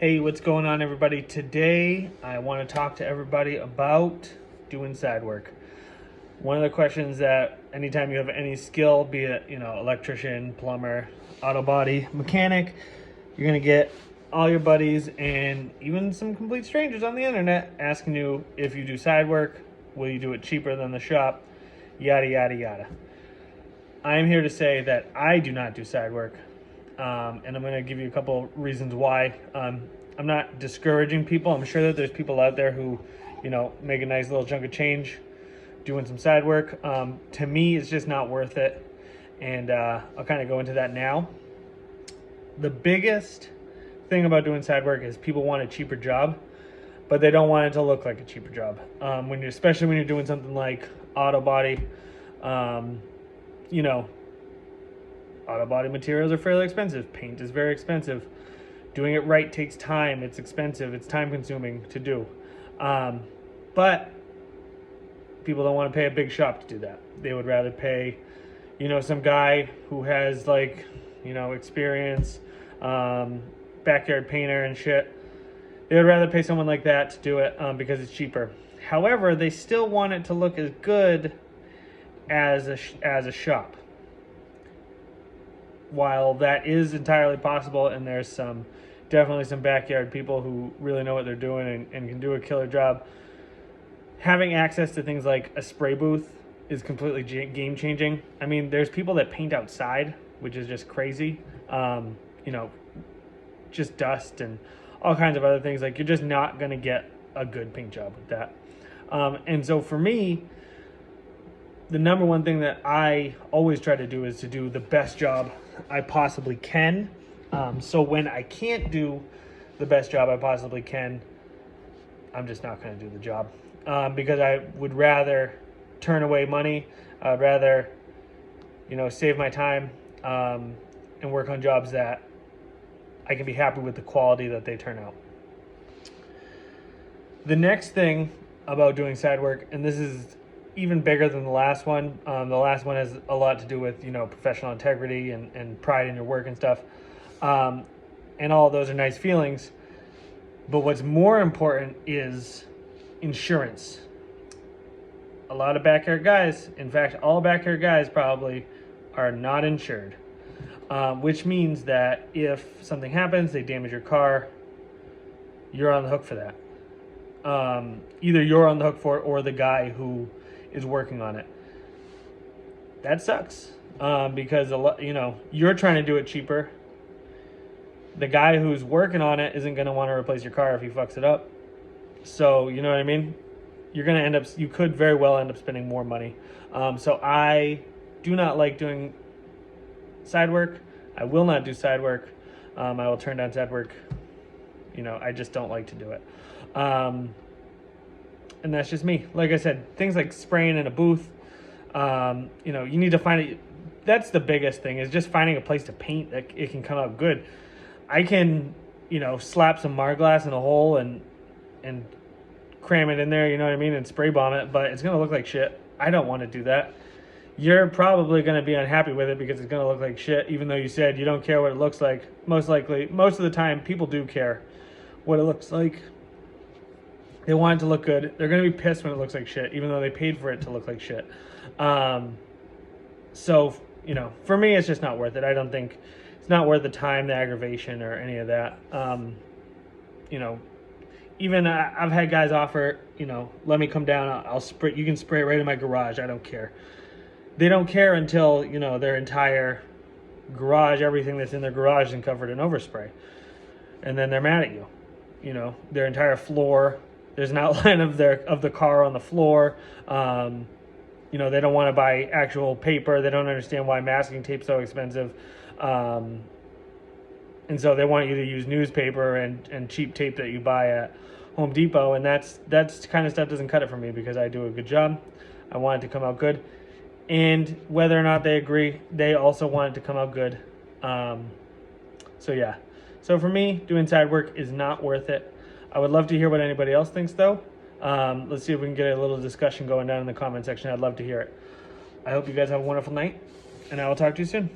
Hey, what's going on, everybody? Today, I want to talk to everybody about doing side work. One of the questions that anytime you have any skill, be it, electrician, plumber, auto body, mechanic, you're going to get all your buddies and even some complete strangers on the internet asking you if you do side work, will you do it cheaper than the shop, yada, yada, yada. I am here to say that I do not do side work. And I'm going to give you a couple reasons why. I'm not discouraging people. I'm sure that there's people out there who, make a nice little chunk of change doing some side work. To me, it's just not worth it. And I'll kind of go into that now. The biggest thing about doing side work is people want a cheaper job, but they don't want it to look like a cheaper job. Especially when you're doing something like auto body, auto body materials are fairly expensive. Paint is very expensive. Doing it right takes time. It's expensive. It's time consuming to do. But people don't want to pay a big shop to do that. They would rather pay, some guy who has experience, backyard painter and shit. They would rather pay someone like that to do it because it's cheaper. However, they still want it to look as good as a shop. While that is entirely possible, and there's definitely some backyard people who really know what they're doing and can do a killer job, having access to things like a spray booth is completely game changing. I mean, there's people that paint outside, which is just crazy. Just dust and all kinds of other things. Like, you're just not going to get a good paint job with that. And so for me, the number one thing that I always try to do is to do the best job I possibly can. So when I can't do the best job I possibly can, I'm just not going to do the job because I would rather turn away money. I'd rather, save my time and work on jobs that I can be happy with the quality that they turn out. The next thing about doing side work, and this is even bigger than the last one. The last one has a lot to do with, professional integrity and pride in your work and stuff. And all of those are nice feelings. But what's more important is insurance. A lot of backyard guys, in fact, all backyard guys probably are not insured. Which means that if something happens, they damage your car, you're on the hook for that. Either you're on the hook for it or the guy who is working on it. That sucks because you're trying to do it cheaper. The guy who's working on it isn't going to want to replace your car if he fucks it up. So, you know what I mean? You could very well end up spending more money. So I do not like doing side work. I will not do side work. I will turn down side work. I just don't like to do it. And that's just me. Like I said, things like spraying in a booth, you need to find it. That's the biggest thing, is just finding a place to paint that it can come out good. I can, slap some Marglass in a hole and cram it in there, you know what I mean, and spray bomb it, but it's going to look like shit. I don't want to do that. You're probably going to be unhappy with it because it's going to look like shit, even though you said you don't care what it looks like. Most of the time, people do care what it looks like. They want it to look good. They're going to be pissed when it looks like shit, even though they paid for it to look like shit. So, for me, it's just not worth it. I don't think it's not worth the time, the aggravation, or any of that. Even I've had guys offer, let me come down. I'll spray. You can spray it right in my garage. I don't care. They don't care until, their entire garage, everything that's in their garage is covered in overspray. And then they're mad at you. Their entire floor, there's an outline of the car on the floor. They don't want to buy actual paper. They don't understand why masking tape's so expensive. And so they want you to use newspaper and cheap tape that you buy at Home Depot. And that's kind of stuff doesn't cut it for me because I do a good job. I want it to come out good. And whether or not they agree, they also want it to come out good. So yeah. So for me, doing side work is not worth it. I would love to hear what anybody else thinks, though. Let's see if we can get a little discussion going down in the comment section. I'd love to hear it. I hope you guys have a wonderful night, and I will talk to you soon.